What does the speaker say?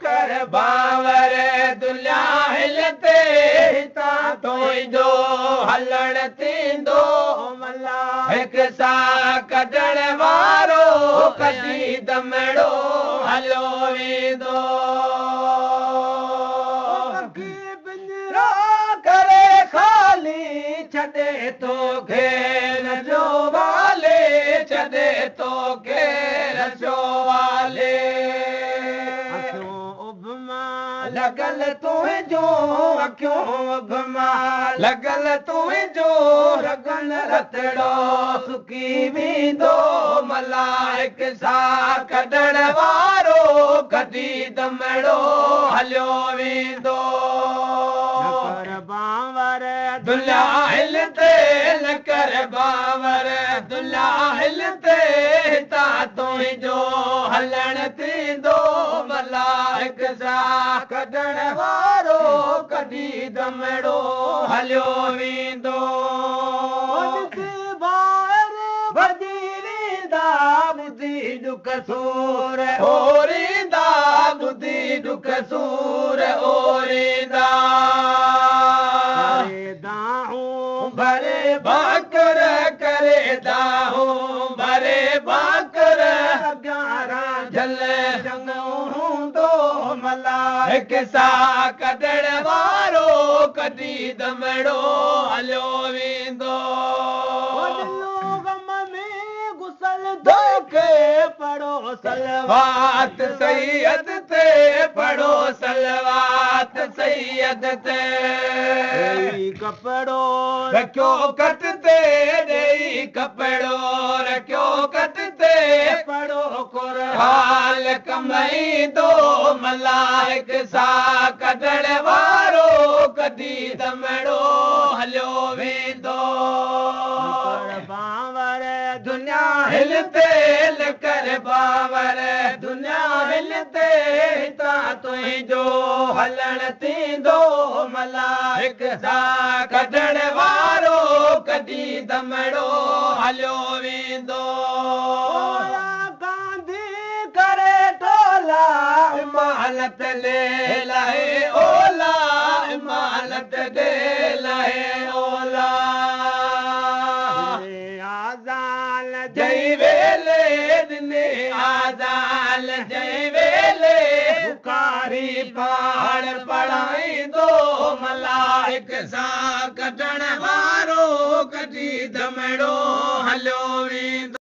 कर बावर दुनिया हिलते हितां तुंहिंजो हलण थींदो मला हिक सां कढण वारो कॾहिं दमड़ो हलियो वेंदो करे खाली छॾे तो घेर जो वाले छॾे तो घेर जो वाले लगल तुंहिंजो अखियूं उभमा लगल तुंहिंजो रगन रतड़ो सुकी वेंदो मलाइक सां कढण वारो कॾहिं दमड़ो हलियो वेंदो बावर दुनिया हिलते न कर बावर दुनिया हिलते हितां तुंहिंजो हलण थींदो मलाइक सां कढण वारो कॾहिं दमड़ो हलियो वेंदो वधी वेंदा ॿुधी दुख सूर ओरींदा ॿुधी दुख सूर ओरींदा भरे भाकर करे दाहूं भरे भाकर 11 झल चङो हूंदो मलाइक सां कढण वारो कॾहिं दमड़ो हलियो वेंदो पढ़ो सलवात सैयद ते पढ़ो सलवात सैयद ते कपड़ो रखियो कट ते ॾेई कपड़ो रखियो कट ते पढ़ो कुरान कमाईंदो मलाइक सां कढण वारो कॾहिं दमड़ो हलियो वेंदो बावर दुनिया हिलते न कर बावर दुनिया हिलते हितां तुंहिंजो हलण थींदो मलाइक सां कढण वारो कॾहिं दमड़ो हलियो वेंदो गांधी करे टोला इमानत ले लाहे ओला इमानत दे लाहे ओला जय वेले दिने आज़ाल जय वेले बुखारी पाण पढ़ाईंदो मलाइक सां कढण वारो कॾहिं दमड़ो हलियो